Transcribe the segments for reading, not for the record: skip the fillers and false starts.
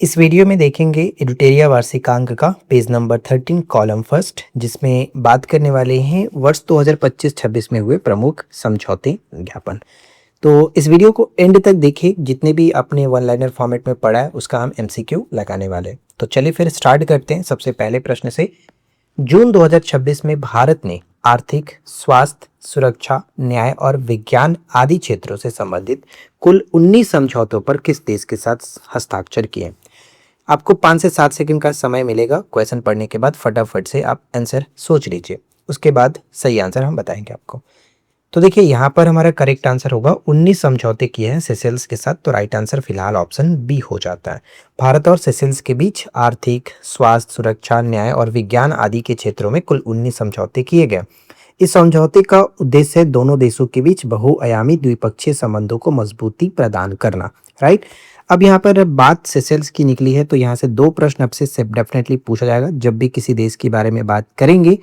इस वीडियो में देखेंगे एडुटेरिया वार्षिकांक का पेज नंबर 13 कॉलम फर्स्ट, जिसमें बात करने वाले हैं वर्ष 2025-26 में हुए प्रमुख समझौते ज्ञापन। तो इस वीडियो को एंड तक देखिए। जितने भी आपने वन लाइनर फॉर्मेट में पढ़ा है उसका हम एमसीक्यू लगाने वाले हैं। तो चलिए फिर स्टार्ट करते हैं सबसे पहले प्रश्न से। जून 2026 में भारत ने आर्थिक, स्वास्थ्य, सुरक्षा, न्याय और विज्ञान आदि क्षेत्रों से संबंधित कुल 19 समझौतों पर किस देश के साथ हस्ताक्षर किए? आपको 5 से 7 सेकंड का समय मिलेगा क्वेश्चन पढ़ने के बाद। फटाफट से आप आंसर सोच लीजिए, उसके बाद सही आंसर हम बताएंगे आपको। तो देखिए यहाँ पर हमारा करेक्ट आंसर होगा 19 समझौते किए हैं सेशेल्स के साथ। तो राइट आंसर फिलहाल ऑप्शन बी हो जाता है। भारत और सेशेल्स के बीच आर्थिक, स्वास्थ्य, सुरक्षा, न्याय और विज्ञान आदि के क्षेत्रों में कुल 19 समझौते किए गए। इस समझौते का उद्देश्य है दोनों देशों के बीच बहुआयामी द्विपक्षीय संबंधों को मजबूती प्रदान करना। राइट। अब यहाँ पर बात सेशेल्स की निकली है तो यहाँ से 2 प्रश्न आपसे डेफिनेटली पूछा जाएगा। जब भी किसी देश के बारे में बात करेंगे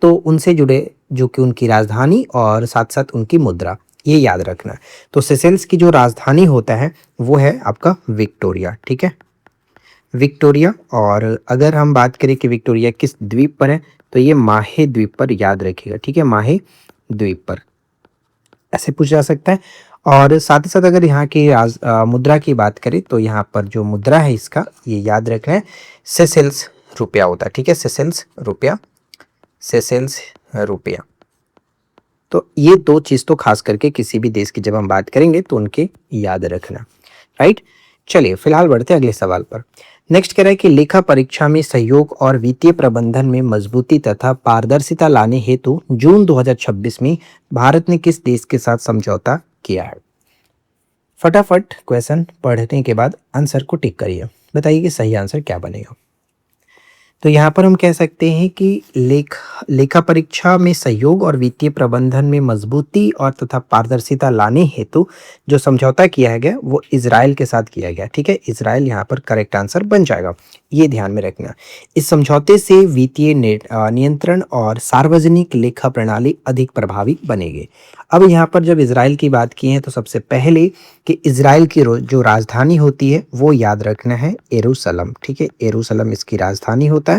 तो उनसे जुड़े जो कि उनकी राजधानी और साथ साथ उनकी मुद्रा, ये याद रखना। तो सेशेल्स की जो राजधानी होता है वो है आपका विक्टोरिया। ठीक है, विक्टोरिया। और अगर हम बात करें कि विक्टोरिया किस द्वीप पर है तो ये माहे द्वीप पर, याद रखिएगा। ठीक है, माहे द्वीप पर ऐसे पूछा जा सकता है। और साथ ही साथ अगर यहाँ की मुद्रा की बात करें तो यहाँ पर जो मुद्रा है इसका, ये याद रखना है, सेशेल्स रुपया होता है। ठीक है, सेशेल्स रुपया, सेशेल्स रुपया। तो ये 2 चीज़ तो खास करके किसी भी देश की जब हम बात करेंगे तो उनके याद रखना। राइट। चलिए फिलहाल बढ़ते हैं अगले सवाल पर। नेक्स्ट कह रहा है कि लेखा परीक्षा में सहयोग और वित्तीय प्रबंधन में मजबूती तथा पारदर्शिता लाने हेतु जून 2026 में भारत ने किस देश के साथ समझौता किया है? फटाफट क्वेश्चन पढ़ने के बाद आंसर को टिक करिए, बताइए कि सही आंसर क्या बनेगा। तो यहाँ पर हम कह सकते हैं कि लेखा परीक्षा में सहयोग और वित्तीय प्रबंधन में मजबूती और तथा पारदर्शिता लाने हेतु जो समझौता किया गया वो इजराइल के साथ किया गया। ठीक है, इजराइल यहाँ पर करेक्ट आंसर बन जाएगा, ये ध्यान में रखना। इस समझौते से वित्तीय नियंत्रण और सार्वजनिक लेखा प्रणाली अधिक प्रभावी बनेगी। अब यहाँ पर जब इजराइल की बात की है तो सबसे पहले कि इजराइल की जो राजधानी होती है वो याद रखना है यरूशलेम। ठीक है, यरूशलेम इसकी राजधानी होता है।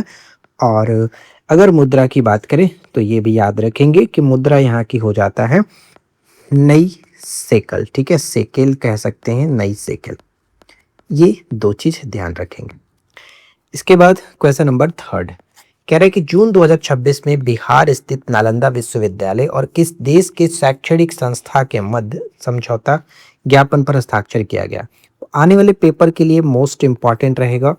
और अगर मुद्रा की बात करें तो ये भी याद रखेंगे कि मुद्रा यहाँ की हो जाता है नई सेकल। ठीक है, सेकेल कह सकते हैं, नई सेकल। ये 2 चीज ध्यान रखेंगे। इसके बाद क्वेश्चन नंबर 3 कह रहा है कि जून 2026 में बिहार स्थित नालंदा विश्वविद्यालय और किस देश के शैक्षणिक संस्था के मध्य समझौता ज्ञापन पर हस्ताक्षर किया गया? तो आने वाले पेपर के लिए मोस्ट इंपॉर्टेंट रहेगा।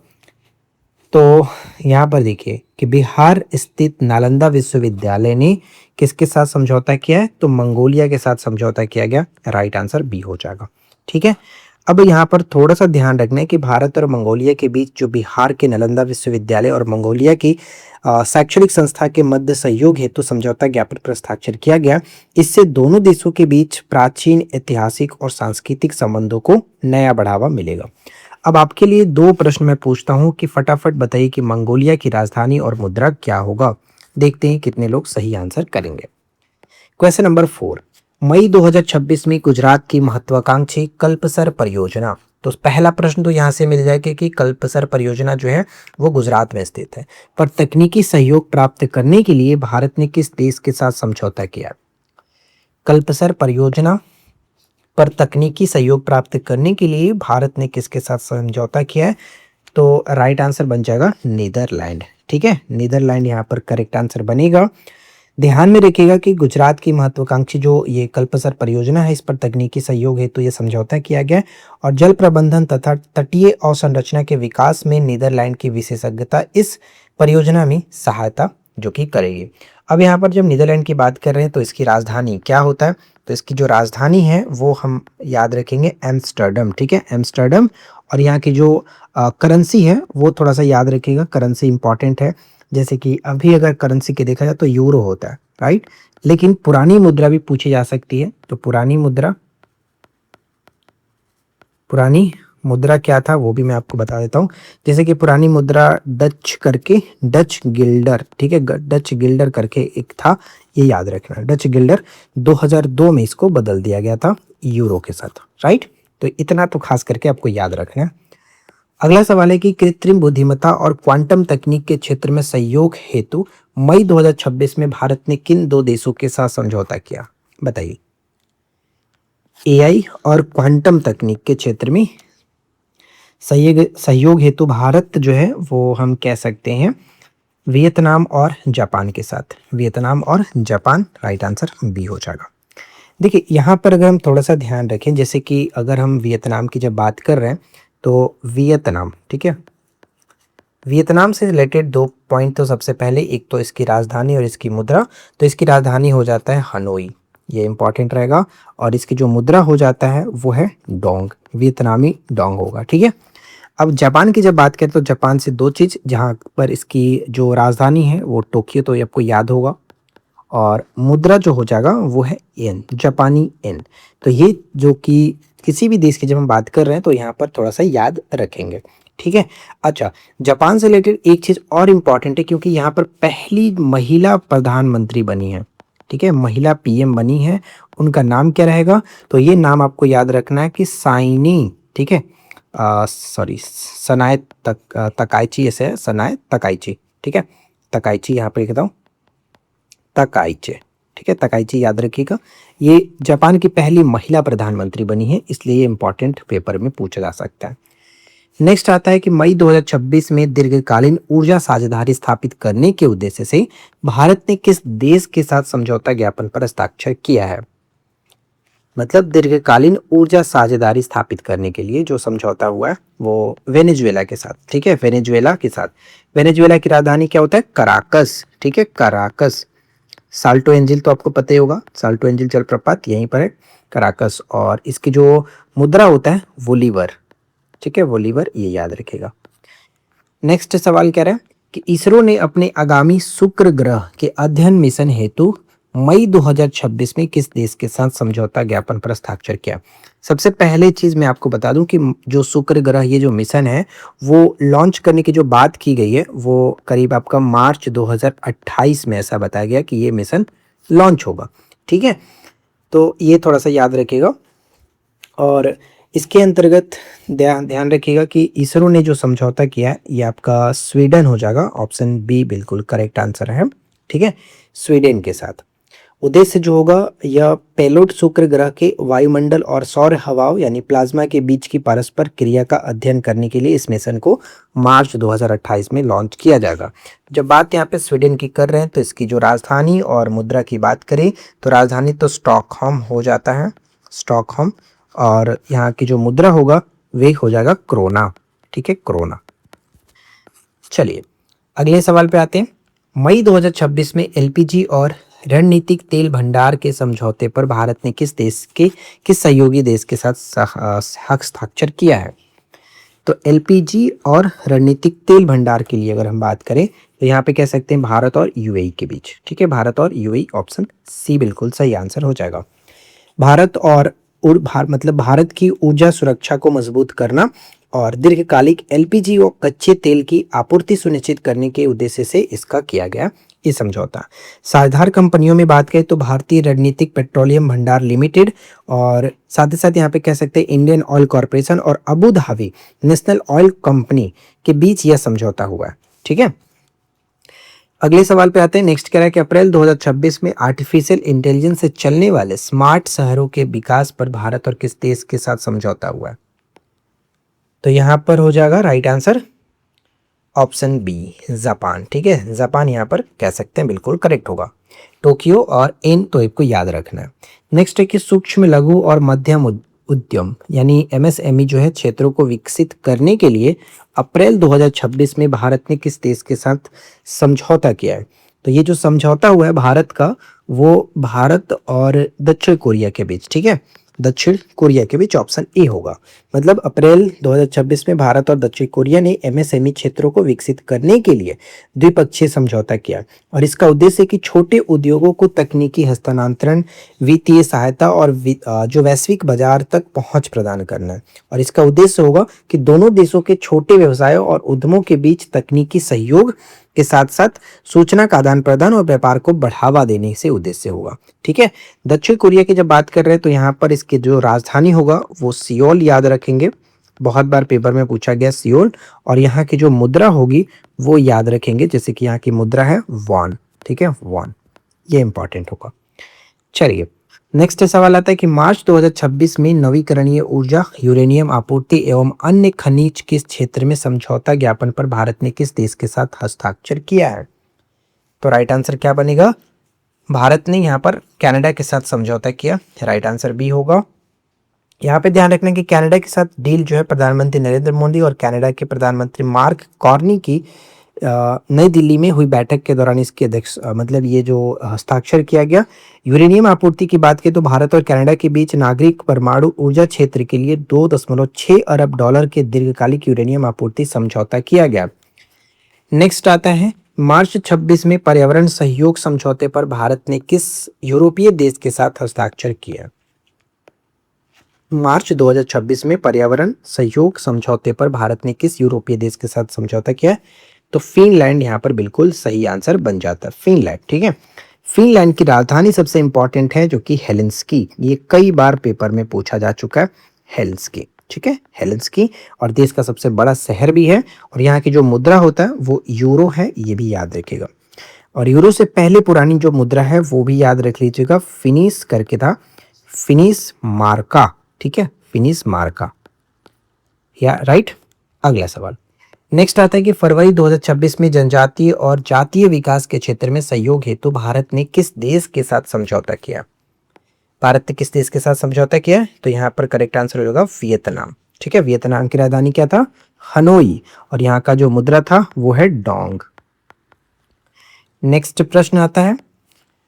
तो यहाँ पर देखिए कि बिहार स्थित नालंदा विश्वविद्यालय ने किसके साथ समझौता किया है? तो मंगोलिया के साथ समझौता किया गया। राइट आंसर बी हो जाएगा। ठीक है, अब यहाँ पर थोड़ा सा ध्यान रखना है कि भारत और मंगोलिया के बीच जो बिहार के नालंदा विश्वविद्यालय और मंगोलिया की शैक्षणिक संस्था के मध्य सहयोग हेतु समझौता ज्ञापन पर हस्ताक्षर किया गया। इससे दोनों देशों के बीच प्राचीन ऐतिहासिक और सांस्कृतिक संबंधों को नया बढ़ावा मिलेगा। अब आपके लिए 2 प्रश्न मैं पूछता हूं कि फटाफट बताइए कि मंगोलिया की राजधानी और मुद्रा क्या होगा। देखते हैं कितने लोग सही आंसर करेंगे। क्वेश्चन नंबर 4, मई 2026 में गुजरात की महत्वाकांक्षी कल्पसर परियोजना। तो पहला प्रश्न तो यहाँ से मिल जाएगा कि कल्पसर परियोजना जो है वो गुजरात में स्थित है, पर तकनीकी सहयोग प्राप्त करने के लिए भारत ने किस देश के साथ समझौता किया? कल्पसर परियोजना पर तकनीकी सहयोग प्राप्त करने के लिए भारत ने किसके साथ समझौता किया है? तो राइट आंसर बन जाएगा नीदरलैंड। ठीक है, नीदरलैंड यहाँ पर करेक्ट आंसर बनेगा। ध्यान में रखिएगा कि गुजरात की महत्वाकांक्षी जो ये कल्पसर परियोजना है इस पर तकनीकी सहयोग हेतु ये समझौता किया गया और जल प्रबंधन तथा तटीय अवसंरचना के विकास में नीदरलैंड की विशेषज्ञता इस परियोजना में सहायता जो कि करेगी। अब यहाँ पर जब नीदरलैंड की बात कर रहे हैं तो इसकी राजधानी क्या होता है? तो इसकी जो राजधानी है वो हम याद रखेंगे एम्स्टर्डम। ठीक है, एम्स्टर्डम। और यहाँ की जो करेंसी है वो थोड़ा सा याद रखिएगा, करेंसी इंपॉर्टेंट है। जैसे कि अभी अगर करेंसी के देखा जाए तो यूरो होता है। राइट, लेकिन पुरानी मुद्रा भी पूछी जा सकती है। तो पुरानी मुद्रा क्या था वो भी मैं आपको बता देता हूँ। जैसे कि पुरानी मुद्रा डच गिल्डर। ठीक है, डच गिल्डर करके एक था, ये याद रखना। डच गिल्डर 2002 में इसको बदल दिया गया था यूरो के साथ। राइट, तो इतना तो खास करके आपको याद रखना है। अगला सवाल है कि कृत्रिम बुद्धिमत्ता और क्वांटम तकनीक के क्षेत्र में सहयोग हेतु मई 2026 में भारत ने किन दो देशों के साथ समझौता किया? बताइए। एआई और क्वांटम तकनीक के क्षेत्र में सहयोग सहयोग हेतु भारत जो है वो हम कह सकते हैं वियतनाम और जापान के साथ। वियतनाम और जापान, राइट आंसर बी हो जाएगा। देखिए यहाँ पर अगर हम थोड़ा सा ध्यान रखें, जैसे कि अगर हम वियतनाम की जब बात कर रहे हैं तो वियतनाम, ठीक है, वियतनाम से रिलेटेड दो पॉइंट तो सबसे पहले, एक तो इसकी राजधानी और इसकी मुद्रा। तो इसकी राजधानी हो जाता है हनोई, ये इंपॉर्टेंट रहेगा, और इसकी जो मुद्रा हो जाता है वो है डोंग, वियतनामी डोंग होगा, ठीक है। अब जापान की जब बात करें तो जापान से दो चीज़, जहाँ पर इसकी जो राजधानी है वो टोक्यो, तो ये आपको याद होगा, और मुद्रा जो हो जाएगा वो है येन, जापानी येन। तो ये जो कि किसी भी देश की जब हम बात कर रहे हैं तो यहाँ पर थोड़ा सा याद रखेंगे, ठीक है। अच्छा, जापान से रिलेटेड एक चीज़ और इम्पॉर्टेंट है, क्योंकि यहाँ पर पहली महिला प्रधानमंत्री बनी है, ठीक है, महिला पीएम बनी है। उनका नाम क्या रहेगा? तो ये नाम आपको याद रखना है कि साइनी, ठीक है, सॉरी, सनाए तकाइची, ऐसे है, सनाए तकाइची, ठीक है, तकाइची यहाँ पर लिखता हूँ, तकाइचे, ठीक है, तकाइची याद रखिएगा। ये जापान की पहली महिला प्रधानमंत्री बनी है, इसलिए ये इंपॉर्टेंट पेपर में पूछा जा सकता है। नेक्स्ट आता है कि मई 2026 में दीर्घकालीन ऊर्जा साझेदारी स्थापित करने के उद्देश्य से भारत ने किस देश के साथ समझौता ज्ञापन पर हस्ताक्षर किया है? मतलब दीर्घकालीन ऊर्जा साझेदारी स्थापित करने के लिए जो समझौता हुआ है वो वेनेजुएला के साथ, ठीक है, वेनेजुएला के साथ। वेनेजुएला की राजधानी क्या होता है? कराकस, ठीक है, कराकस। साल्टो एंजिल तो आपको पता ही होगा, साल्टो एंजिल जलप्रपात यहीं पर है, कराकस। और इसकी जो मुद्रा होता है बोलीवर, ठीक है, बोलीवर, ये याद रखेगा। नेक्स्ट सवाल कह रहा है कि इसरो ने अपने आगामी शुक्र ग्रह के अध्ययन मिशन हेतु मई 2026 में किस देश के साथ समझौता ज्ञापन पर हस्ताक्षर किया? सबसे पहले चीज मैं आपको बता दूं कि जो शुक्र ग्रह ये जो मिशन है वो लॉन्च करने की जो बात की गई है वो करीब आपका मार्च 2028 में ऐसा बताया गया कि ये मिशन लॉन्च होगा, ठीक है। तो ये थोड़ा सा याद रखिएगा। और इसके अंतर्गत ध्यान रखिएगा कि इसरो ने जो समझौता किया है ये आपका स्वीडन हो जाएगा, ऑप्शन बी बिल्कुल करेक्ट आंसर है, ठीक है, स्वीडन के साथ। उद्देश्य जो होगा यह पेलोड शुक्र ग्रह के वायुमंडल और सौर हवाओं यानी प्लाज्मा के बीच की परस्पर क्रिया का अध्ययन करने के लिए इस मिशन को मार्च 2028 में लॉन्च किया जाएगा। जब बात यहाँ पे स्वीडन की कर रहे हैं तो इसकी जो राजधानी और मुद्रा की बात करें तो राजधानी तो स्टॉकहोम हो जाता है, स्टॉकहोम, और यहाँ की जो मुद्रा होगा वे हो जाएगा क्रोना, ठीक है, क्रोना। चलिए अगले सवाल पे आते हैं। मई 2026 में एलपीजी और रणनीतिक तेल भंडार के समझौते पर भारत ने किस सहयोगी देश के साथ हस्ताक्षर किया है? तो एलपीजी और रणनीतिक तेल भंडार के लिए अगर हम बात करें तो यहाँ पे कह सकते हैं भारत और यूएई के बीच, ठीक है, भारत और यूएई, ऑप्शन सी बिल्कुल सही आंसर हो जाएगा। भारत और मतलब भारत की ऊर्जा सुरक्षा को मजबूत करना और दीर्घकालिक एलपीजी और कच्चे तेल की आपूर्ति सुनिश्चित करने के उद्देश्य से इसका किया गया ये समझौता। साझेदार कंपनियों में बात करें तो भारतीय रणनीतिक पेट्रोलियम भंडार लिमिटेड और साथ ही साथ यहाँ पे कह सकते हैं इंडियन ऑयल कॉरपोरेशन और Abu Dhabi national oil company के बीच यह समझौता हुआ है, ठीक है। अगले सवाल पे आते हैं। नेक्स्ट कह रहा है कि अप्रैल 2026 में आर्टिफिशियल इंटेलिजेंस से चलने वाले स्मार्ट शहरों के विकास पर भारत और किस देश के साथ समझौता हुआ है? तो यहाँ पर हो जाएगा right answer option B Japan, ठीक है, जापान यहाँ पर कह सकते हैं बिल्कुल करेक्ट होगा। टोक्यो और एन तो आपको याद रखना है। नेक्स्ट है कि सूक्ष्म लघु और मध्यम उद्यम यानी एमएसएमई जो है क्षेत्रों को विकसित करने के लिए अप्रैल 2026 में भारत ने किस देश के साथ समझौता किया है? तो ये जो समझौता हुआ है भारत का वो भारत और दक्षिण कोरिया के बीच, ठीक है, दक्षिण कोरिया के बीच, ऑप्शन ए होगा। मतलब अप्रैल 2026 में भारत और दक्षिण कोरिया ने एमएसएमई क्षेत्रों को विकसित करने के लिए द्विपक्षीय समझौता किया और इसका उद्देश्य है कि छोटे उद्योगों को तकनीकी हस्तांतरण, वित्तीय सहायता और जो वैश्विक बाजार तक पहुंच प्रदान करना है। और इसका उद्देश्य होगा कि दोनों देशों के छोटे व्यवसायों और उद्यमों के बीच तकनीकी सहयोग के साथ साथ सूचना का आदान प्रदान और व्यापार को बढ़ावा देने से उद्देश्य होगा, ठीक है। दक्षिण कोरिया की जब बात कर रहे हैं तो यहाँ पर इसकी जो राजधानी होगा वो सियोल याद रखेंगे, बहुत बार पेपर में पूछा गया सियोल। और यहाँ की जो मुद्रा होगी वो याद रखेंगे, जैसे कि यहाँ की मुद्रा है वॉन, ठीक है, वॉन, ये इंपॉर्टेंट होगा। चलिए नेक्स्ट सवाल आता है कि मार्च 2026 में नवीकरणीय ऊर्जा, यूरेनियम आपूर्ति एवं अन्य खनिज किस क्षेत्र में समझौता ज्ञापन पर भारत ने किस देश के साथ हस्ताक्षर किया है? तो राइट आंसर क्या बनेगा? भारत ने यहाँ पर कनाडा के साथ समझौता किया, राइट आंसर बी होगा। यहाँ पे ध्यान रखना कि कनाडा के साथ डील जो है प्रधानमंत्री नरेंद्र मोदी और कनाडा के प्रधानमंत्री मार्क कार्नी की नई दिल्ली में हुई बैठक के दौरान इसकी अध्यक्ष मतलब ये जो हस्ताक्षर किया गया। यूरेनियम आपूर्ति की बात करें तो भारत और कनाडा के बीच नागरिक परमाणु ऊर्जा क्षेत्र के लिए $2.6 अरब के दीर्घकालिक यूरेनियम आपूर्ति समझौता किया गया। नेक्स्ट आता है मार्च 26 में पर्यावरण सहयोग समझौते पर भारत ने किस यूरोपीय देश के साथ हस्ताक्षर किया? मार्च 2026 में पर्यावरण सहयोग समझौते पर भारत ने किस यूरोपीय देश के साथ समझौता किया? तो फिनलैंड यहाँ पर बिल्कुल सही आंसर बन जाता है, फिनलैंड, ठीक है। फिनलैंड की राजधानी सबसे इंपॉर्टेंट है जो कि हेलेंस्की, ये कई बार पेपर में पूछा जा चुका है, हेलेंस्की, ठीक है, हेलेंस्की। और देश का सबसे बड़ा शहर भी है। और यहाँ की जो मुद्रा होता है वो यूरो है, ये भी याद रखिएगा। और यूरो से पहले पुरानी जो मुद्रा है वो भी याद रख लीजिएगा, फिनिश करके था, फिनिश मार्का, ठीक है, फिनिश मार्का, या राइट। अगला सवाल नेक्स्ट आता है कि फरवरी 2026 में जनजातीय और जातीय विकास के क्षेत्र में सहयोग हेतु भारत ने किस देश के साथ समझौता किया? भारत ने किस देश के साथ समझौता किया? तो यहाँ पर करेक्ट आंसर होगा वियतनाम, ठीक है। वियतनाम की राजधानी क्या था? हनोई। और यहाँ का जो मुद्रा था वो है डोंग। नेक्स्ट प्रश्न आता है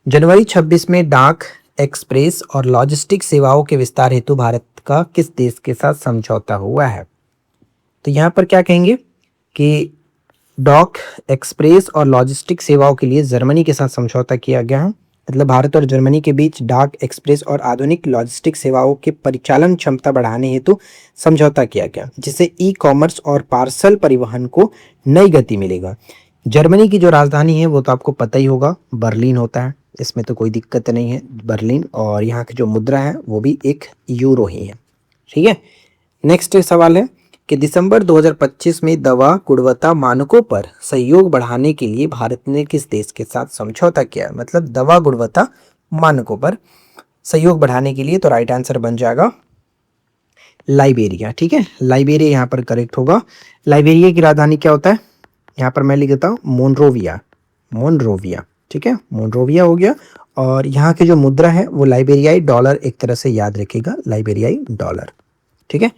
जनवरी 26 में डाक, एक्सप्रेस और लॉजिस्टिक सेवाओं के विस्तार हेतु भारत का किस देश के साथ समझौता हुआ है? तो यहाँ पर क्या कहेंगे कि डॉक, एक्सप्रेस और लॉजिस्टिक सेवाओं के लिए जर्मनी के साथ समझौता किया गया है। मतलब भारत और जर्मनी के बीच डाक, एक्सप्रेस और आधुनिक लॉजिस्टिक सेवाओं के परिचालन क्षमता बढ़ाने हेतु समझौता किया गया, जिससे ई कॉमर्स और पार्सल परिवहन को नई गति मिलेगा। जर्मनी की जो राजधानी है वो तो आपको पता ही होगा, बर्लिन होता है, इसमें तो कोई दिक्कत नहीं है, बर्लिन। और यहाँ की जो मुद्रा है वो भी एक यूरो ही है, ठीक है। नेक्स्ट सवाल है कि दिसंबर 2025 में दवा गुणवत्ता मानकों पर सहयोग बढ़ाने के लिए भारत ने किस देश के साथ समझौता किया? मतलब दवा गुणवत्ता मानकों पर सहयोग बढ़ाने के लिए, तो राइट आंसर बन जाएगा लाइबेरिया, ठीक है, लाइबेरिया यहाँ पर करेक्ट होगा। लाइबेरिया की राजधानी क्या होता है? यहाँ पर मैं लिख देता हूँ मोनरोविया, मोनरोविया, ठीक है, मोनरोविया हो गया। और यहाँ की जो मुद्रा है वो लाइबेरियाई डॉलर, एक तरह से याद रखिएगा, लाइबेरियाई डॉलर, ठीक है।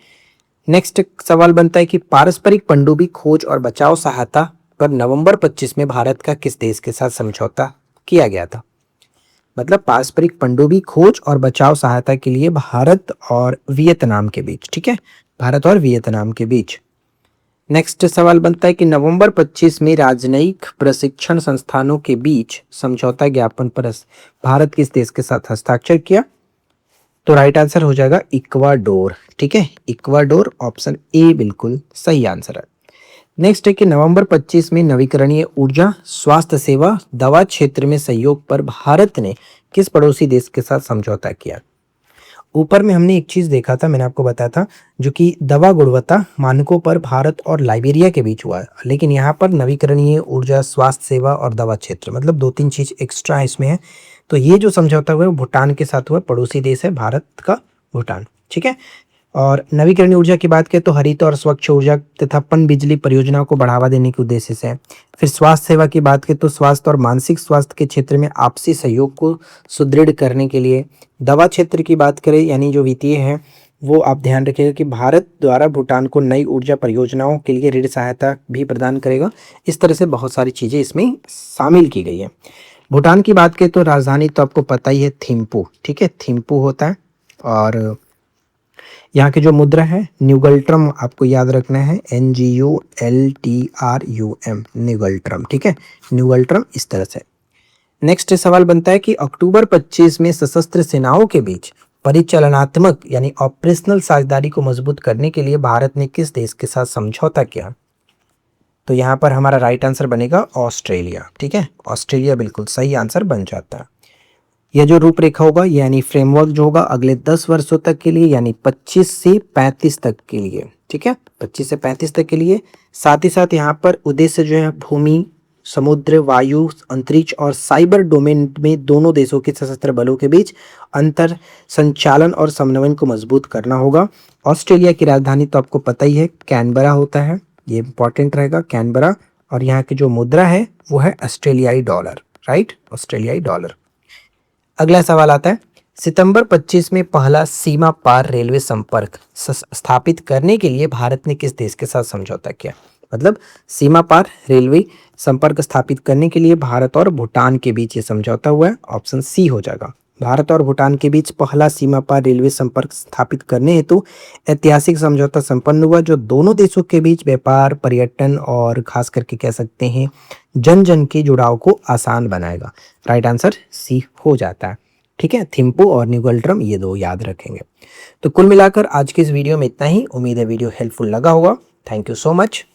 नेक्स्ट सवाल बनता है कि पारस्परिक पनडुब्बी खोज और बचाव सहायता पर नवंबर 25 में भारत का किस देश के साथ समझौता किया गया था? मतलब पारस्परिक पनडुब्बी खोज और बचाव सहायता के लिए भारत और वियतनाम के बीच, ठीक है, भारत और वियतनाम के बीच। नेक्स्ट सवाल बनता है कि नवंबर 25 में राजनयिक प्रशिक्षण संस्थानों के बीच समझौता ज्ञापन पर भारत किस देश के साथ हस्ताक्षर किया? तो राइट आंसर हो जाएगा इक्वाडोर, ठीक है, इक्वाडोर, ऑप्शन ए बिल्कुल सही आंसर है। नेक्स्ट है कि नवंबर 25 में नवीकरणीय ऊर्जा, स्वास्थ्य सेवा, दवा क्षेत्र में सहयोग पर भारत ने किस पड़ोसी देश के साथ समझौता किया? ऊपर में हमने एक चीज देखा था, मैंने आपको बताया था, जो कि दवा गुणवत्ता मानकों पर भारत और लाइबेरिया के बीच हुआ है। लेकिन यहाँ पर नवीकरणीय ऊर्जा, स्वास्थ्य सेवा और दवा क्षेत्र, मतलब 2-3 चीज एक्स्ट्रा इसमें है। तो ये जो समझौता हुआ है भूटान के साथ हुआ, पड़ोसी देश है भारत का भूटान, ठीक है। और नवीकरणीय ऊर्जा की बात करें तो हरित और स्वच्छ ऊर्जा तथा पन बिजली परियोजनाओं को बढ़ावा देने के उद्देश्य से है। फिर स्वास्थ्य सेवा की बात करें तो स्वास्थ्य और मानसिक स्वास्थ्य के क्षेत्र में आपसी सहयोग को सुदृढ़ करने के लिए। दवा क्षेत्र की बात करें यानी जो वित्तीय है वो आप ध्यान रखिएगा कि भारत द्वारा भूटान को नई ऊर्जा परियोजनाओं के लिए ऋण सहायता भी प्रदान करेगा। इस तरह से बहुत सारी चीज़ें इसमें शामिल की गई है। भूटान की बात करें तो राजधानी तो आपको पता ही है, थिम्पू, ठीक है, थिम्पू होता है। और यहाँ की जो मुद्रा है न्यूगल्ट्रम, आपको याद रखना है, NGULTRUM, न्यूगल्ट्रम, ठीक है, न्यूगल्ट्रम, इस तरह से। नेक्स्ट सवाल बनता है कि अक्टूबर 25 में सशस्त्र सेनाओं के बीच परिचालनात्मक यानी ऑपरेशनल साझेदारी को मजबूत करने के लिए भारत ने किस देश के साथ समझौता किया? तो यहाँ पर हमारा राइट आंसर बनेगा ऑस्ट्रेलिया, ठीक है, ऑस्ट्रेलिया बिल्कुल सही आंसर बन जाता है। यह जो रूपरेखा होगा यानी फ्रेमवर्क जो होगा अगले 10 वर्षों तक के लिए, यानी 25 से 35 तक के लिए, ठीक है, 25 से 35 तक के लिए। साथ ही साथ यहाँ पर उद्देश्य जो है भूमि, समुद्र, वायु, अंतरिक्ष और साइबर डोमेन में दोनों देशों के सशस्त्र बलों के बीच अंतर संचालन और समन्वय को मजबूत करना होगा। ऑस्ट्रेलिया की राजधानी तो आपको पता ही है कैनबरा होता है, ये इंपॉर्टेंट रहेगा कैनबरा। और यहाँ की जो मुद्रा है वो है ऑस्ट्रेलियाई डॉलर, राइट, ऑस्ट्रेलियाई डॉलर। अगला सवाल आता है, सितंबर 25 में पहला सीमा पार रेलवे संपर्क स्थापित करने के लिए भारत ने किस देश के साथ समझौता किया? मतलब सीमा पार रेलवे संपर्क स्थापित करने के लिए भारत और भूटान के बीच ये समझौता हुआ है। ऑप्शन सी हो जाएगा। भारत और भूटान के बीच पहला सीमा पार रेलवे संपर्क स्थापित करने हेतु ऐतिहासिक समझौता संपन्न हुआ, जो दोनों देशों के बीच व्यापार, पर्यटन और खास करके कह सकते हैं जन जन के जुड़ाव को आसान बनाएगा। राइट आंसर सी हो जाता है। ठीक है, थिम्पू और न्यूगल्ट्रम ये दो याद रखेंगे। तो कुल मिलाकर आज के इस वीडियो में इतना ही। उम्मीद है वीडियो हेल्पफुल लगा होगा। Thank you so much.